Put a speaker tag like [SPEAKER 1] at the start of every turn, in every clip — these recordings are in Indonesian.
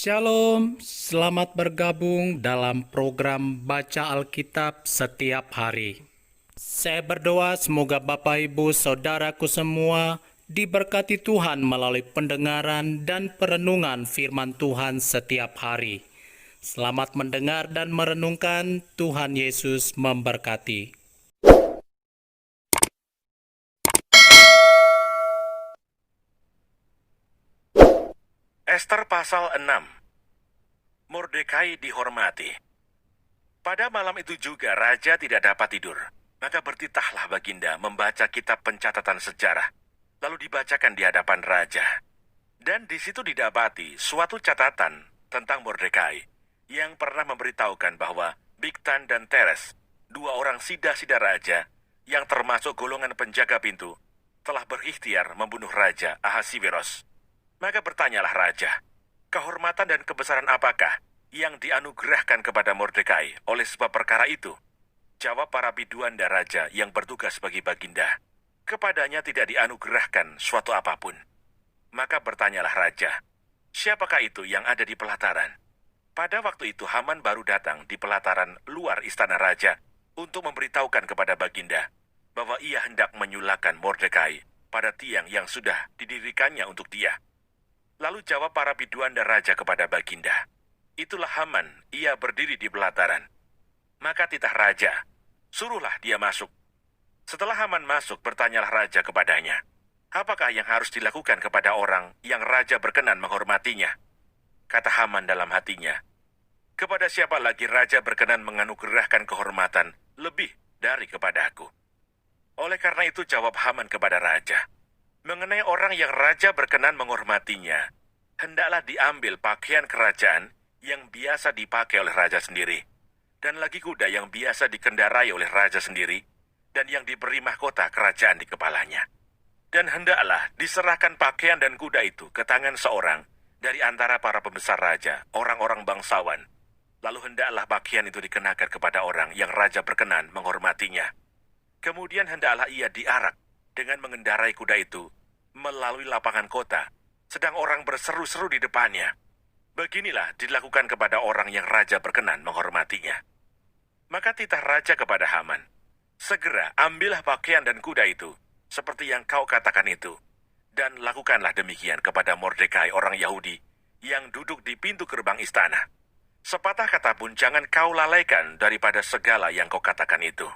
[SPEAKER 1] Shalom, selamat bergabung dalam program Baca Alkitab setiap hari. Saya berdoa semoga Bapak Ibu Saudaraku semua diberkati Tuhan melalui pendengaran dan perenungan firman Tuhan setiap hari. Selamat mendengar dan merenungkan. Tuhan Yesus memberkati.
[SPEAKER 2] Ester pasal 6. Mordekai dihormati. Pada malam itu juga raja tidak dapat tidur. Maka bertitahlah baginda membaca kitab pencatatan sejarah, lalu dibacakan di hadapan raja. Dan di situ didapati suatu catatan tentang Mordekai yang pernah memberitahukan bahwa Bigtan dan Teres, dua orang sida-sida raja yang termasuk golongan penjaga pintu, telah berikhtiar membunuh Raja Ahasiweros. Maka bertanyalah raja, kehormatan dan kebesaran apakah yang dianugerahkan kepada Mordekai oleh sebab perkara itu? Jawab para biduanda raja yang bertugas bagi baginda, kepadanya tidak dianugerahkan suatu apapun. Maka bertanyalah raja, siapakah itu yang ada di pelataran? Pada waktu itu Haman baru datang di pelataran luar istana raja untuk memberitahukan kepada baginda bahwa ia hendak menyulakan Mordekai pada tiang yang sudah didirikannya untuk dia. Lalu jawab para biduanda raja kepada baginda, itulah Haman, ia berdiri di pelataran. Maka titah raja, suruhlah dia masuk. Setelah Haman masuk, bertanyalah raja kepadanya, apakah yang harus dilakukan kepada orang yang raja berkenan menghormatinya? Kata Haman dalam hatinya, kepada siapa lagi raja berkenan menganugerahkan kehormatan lebih dari kepadaku? Oleh karena itu jawab Haman kepada raja, mengenai orang yang raja berkenan menghormatinya, hendaklah diambil pakaian kerajaan yang biasa dipakai oleh raja sendiri, dan lagi kuda yang biasa dikendarai oleh raja sendiri, dan yang diberi mahkota kerajaan di kepalanya. Dan hendaklah diserahkan pakaian dan kuda itu ke tangan seorang dari antara para pembesar raja, orang-orang bangsawan. Lalu hendaklah pakaian itu dikenakan kepada orang yang raja berkenan menghormatinya. Kemudian hendaklah ia diarak dengan mengendarai kuda itu melalui lapangan kota, sedang orang berseru-seru di depannya. Beginilah dilakukan kepada orang yang raja berkenan menghormatinya. Maka titah raja kepada Haman, segera ambillah pakaian dan kuda itu, seperti yang kau katakan itu, dan lakukanlah demikian kepada Mordekai orang Yahudi yang duduk di pintu gerbang istana. Sepatah kata pun jangan kau lalaikan daripada segala yang kau katakan itu.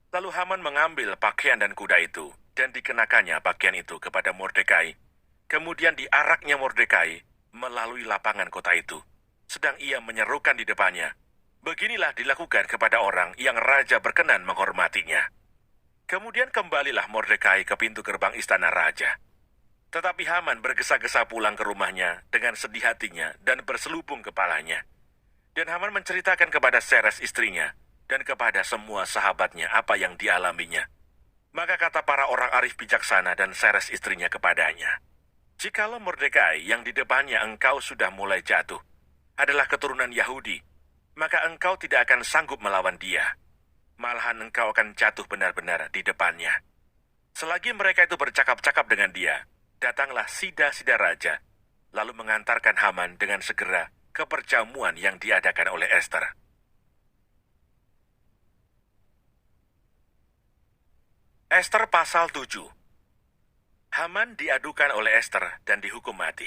[SPEAKER 2] Lalu Haman mengambil pakaian dan kuda itu, dan dikenakannya pakaian itu kepada Mordekai. Kemudian diaraknya Mordekai melalui lapangan kota itu, sedang ia menyerukan di depannya, beginilah dilakukan kepada orang yang raja berkenan menghormatinya. Kemudian kembalilah Mordekai ke pintu gerbang istana raja. Tetapi Haman bergesa-gesa pulang ke rumahnya dengan sedih hatinya dan berselubung kepalanya. Dan Haman menceritakan kepada Seres istrinya dan kepada semua sahabatnya apa yang dialaminya. Maka kata para orang arif bijaksana dan Seres istrinya kepadanya, jikalau Mordekai yang di depannya engkau sudah mulai jatuh adalah keturunan Yahudi, maka engkau tidak akan sanggup melawan dia. Malahan engkau akan jatuh benar-benar di depannya. Selagi mereka itu bercakap-cakap dengan dia, datanglah sida-sida raja, lalu mengantarkan Haman dengan segera ke perjamuan yang diadakan oleh Ester. Ester pasal 7. Haman diadukan oleh Ester dan dihukum mati.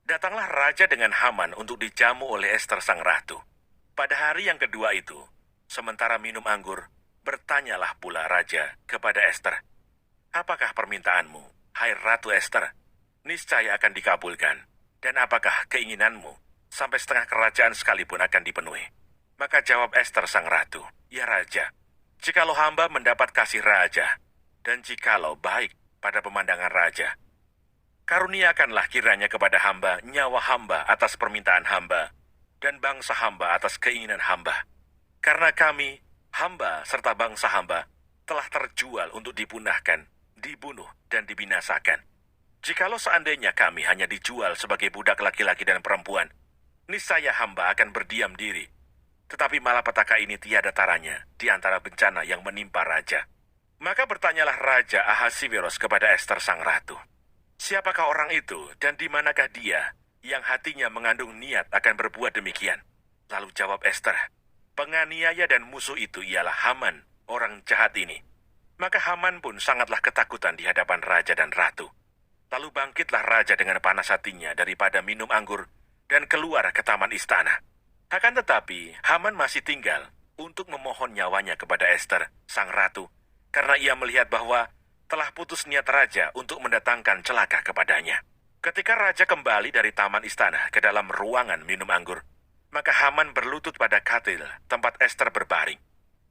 [SPEAKER 2] Datanglah raja dengan Haman untuk dijamu oleh Ester sang ratu. Pada hari yang kedua itu, sementara minum anggur, bertanyalah pula raja kepada Ester, apakah permintaanmu, hai Ratu Ester? Niscaya akan dikabulkan. Dan apakah keinginanmu, sampai setengah kerajaan sekalipun akan dipenuhi? Maka jawab Ester sang ratu, ya raja, jikalau hamba mendapat kasih raja, dan jikalau baik pada pemandangan raja, karuniakanlah kiranya kepada hamba nyawa hamba atas permintaan hamba, dan bangsa hamba atas keinginan hamba. Karena kami, hamba serta bangsa hamba, telah terjual untuk dipunahkan, dibunuh, dan dibinasakan. Jikalau seandainya kami hanya dijual sebagai budak laki-laki dan perempuan, niscaya hamba akan berdiam diri. Tetapi malapetaka ini tiada taranya di antara bencana yang menimpa raja. Maka bertanyalah Raja Ahasiweros kepada Ester sang ratu, siapakah orang itu dan di manakah dia yang hatinya mengandung niat akan berbuat demikian. Lalu jawab Ester, penganiaya dan musuh itu ialah Haman, orang jahat ini. Maka Haman pun sangatlah ketakutan di hadapan raja dan ratu. Lalu bangkitlah raja dengan panas hatinya daripada minum anggur dan keluar ke taman istana. Akan tetapi, Haman masih tinggal untuk memohon nyawanya kepada Ester, sang ratu, karena ia melihat bahwa telah putus niat raja untuk mendatangkan celaka kepadanya. Ketika raja kembali dari taman istana ke dalam ruangan minum anggur, maka Haman berlutut pada katil tempat Ester berbaring.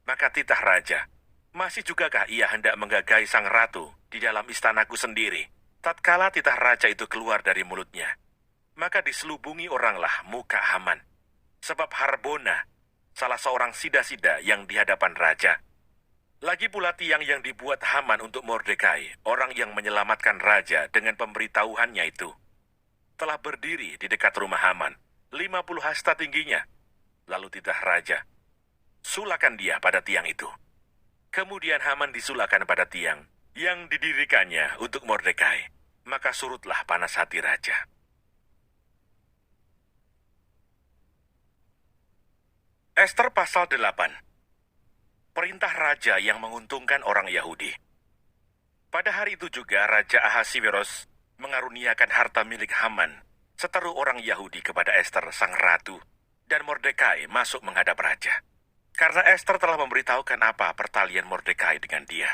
[SPEAKER 2] Maka titah raja, masih jugakah ia hendak menggagai sang ratu di dalam istanaku sendiri? Tatkala titah raja itu keluar dari mulutnya, maka diselubungi oranglah muka Haman. Sebab Harbona, salah seorang sida-sida yang di hadapan raja. Lagi pula tiang yang dibuat Haman untuk Mordekai, orang yang menyelamatkan raja dengan pemberitahuannya itu, telah berdiri di dekat rumah Haman, 50 hasta tingginya. Lalu titah raja, sulakan dia pada tiang itu. Kemudian Haman disulakan pada tiang yang didirikannya untuk Mordekai. Maka surutlah panas hati raja. Ester pasal 8. Perintah raja yang menguntungkan orang Yahudi. Pada hari itu juga Raja Ahasiweros mengaruniakan harta milik Haman, seteru orang Yahudi kepada Ester sang ratu, dan Mordekai masuk menghadap raja. Karena Ester telah memberitahukan apa pertalian Mordekai dengan dia.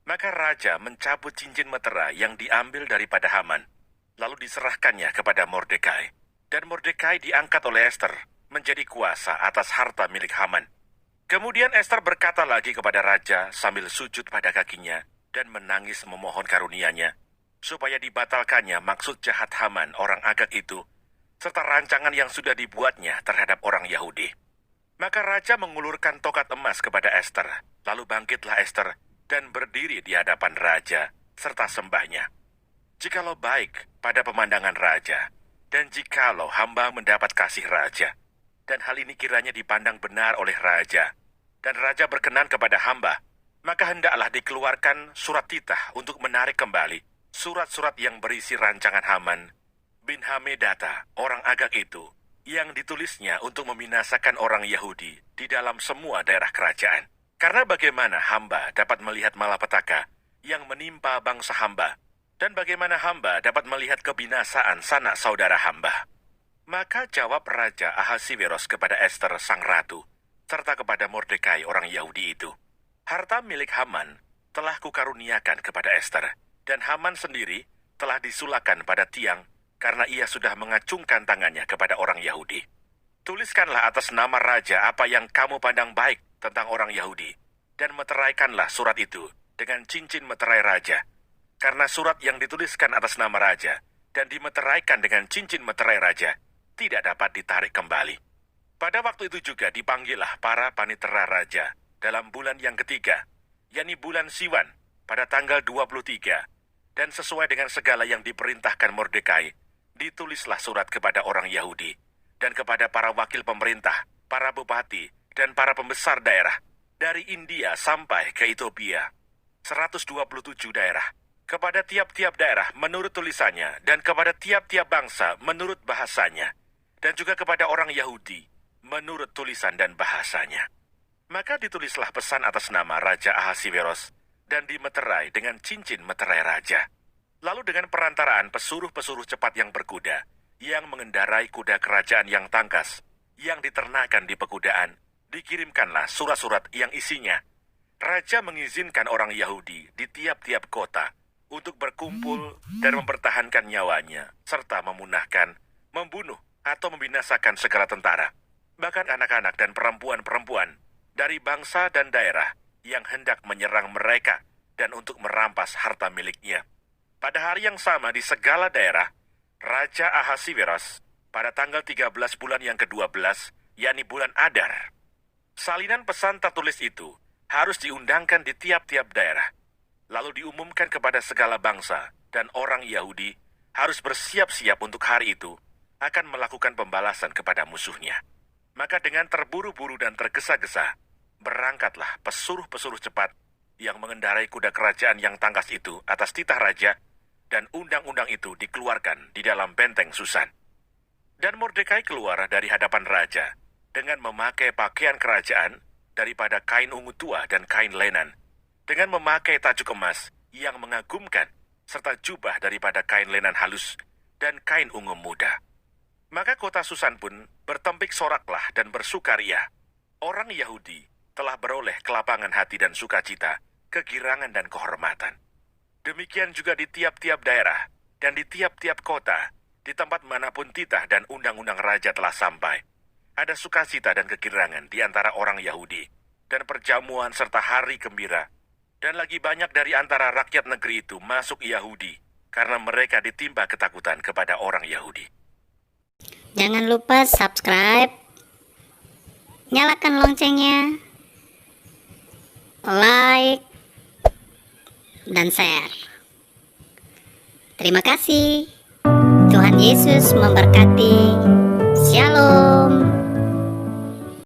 [SPEAKER 2] Maka raja mencabut cincin meterai yang diambil daripada Haman, lalu diserahkannya kepada Mordekai. Dan Mordekai diangkat oleh Ester menjadi kuasa atas harta milik Haman. Kemudian Ester berkata lagi kepada raja sambil sujud pada kakinya dan menangis memohon karunia-Nya, supaya dibatalkannya maksud jahat Haman orang Agag itu, serta rancangan yang sudah dibuatnya terhadap orang Yahudi. Maka raja mengulurkan tokat emas kepada Ester, lalu bangkitlah Ester dan berdiri di hadapan raja serta sembahnya. Jikalau baik pada pemandangan raja, dan jikalau hamba mendapat kasih raja, dan hal ini kiranya dipandang benar oleh raja, dan raja berkenan kepada hamba, maka hendaklah dikeluarkan surat titah untuk menarik kembali surat-surat yang berisi rancangan Haman bin Hamedata, orang Agag itu, yang ditulisnya untuk membinasakan orang Yahudi di dalam semua daerah kerajaan. Karena bagaimana hamba dapat melihat malapetaka yang menimpa bangsa hamba, dan bagaimana hamba dapat melihat kebinasaan sanak saudara hamba. Maka jawab Raja Ahasiweros kepada Ester sang ratu, serta kepada Mordekai orang Yahudi itu, harta milik Haman telah kukaruniakan kepada Ester, dan Haman sendiri telah disulakan pada tiang karena ia sudah mengacungkan tangannya kepada orang Yahudi. Tuliskanlah atas nama raja apa yang kamu pandang baik tentang orang Yahudi, dan meteraikanlah surat itu dengan cincin meterai raja, karena surat yang dituliskan atas nama raja dan dimeteraikan dengan cincin meterai raja tidak dapat ditarik kembali. Pada waktu itu juga dipanggillah para panitera raja dalam bulan yang ketiga, yakni bulan Siwan, pada tanggal 23, dan sesuai dengan segala yang diperintahkan Mordekai, ditulislah surat kepada orang Yahudi dan kepada para wakil pemerintah, para bupati, dan para pembesar daerah, dari India sampai ke Ethiopia, 127 daerah, kepada tiap-tiap daerah menurut tulisannya, dan kepada tiap-tiap bangsa menurut bahasanya, dan juga kepada orang Yahudi menurut tulisan dan bahasanya. Maka ditulislah pesan atas nama Raja Ahasiweros, dan dimeterai dengan cincin meterai raja. Lalu dengan perantaraan pesuruh-pesuruh cepat yang berkuda, yang mengendarai kuda kerajaan yang tangkas, yang diternakan di pekudaan, dikirimkanlah surat-surat yang isinya, Raja mengizinkan orang Yahudi di tiap-tiap kota untuk berkumpul dan mempertahankan nyawanya, serta memunahkan, membunuh, atau membinasakan segala tentara, bahkan anak-anak dan perempuan-perempuan dari bangsa dan daerah yang hendak menyerang mereka dan untuk merampas harta miliknya. Pada hari yang sama di segala daerah, Raja Ahasiweros pada tanggal 13 bulan yang ke-12, yakni bulan Adar, salinan pesan tertulis itu harus diundangkan di tiap-tiap daerah, lalu diumumkan kepada segala bangsa, dan orang Yahudi harus bersiap-siap untuk hari itu akan melakukan pembalasan kepada musuhnya. Maka dengan terburu-buru dan tergesa-gesa, berangkatlah pesuruh-pesuruh cepat yang mengendarai kuda kerajaan yang tangkas itu atas titah raja, dan undang-undang itu dikeluarkan di dalam benteng Susan. Dan Mordekai keluar dari hadapan raja dengan memakai pakaian kerajaan daripada kain ungu tua dan kain lenan, dengan memakai tajuk emas yang mengagumkan, serta jubah daripada kain lenan halus dan kain ungu muda. Maka kota Susan pun bertempik soraklah dan bersukaria. Orang Yahudi telah beroleh kelapangan hati dan sukacita, kegirangan dan kehormatan. Demikian juga di tiap-tiap daerah dan di tiap-tiap kota, di tempat manapun titah dan undang-undang raja telah sampai. Ada sukacita dan kegirangan di antara orang Yahudi, dan perjamuan serta hari gembira. Dan lagi banyak dari antara rakyat negeri itu masuk Yahudi, karena mereka ditimpa ketakutan kepada orang Yahudi.
[SPEAKER 3] Jangan lupa subscribe, nyalakan loncengnya, like, dan share. Terima kasih. Tuhan Yesus memberkati. Shalom.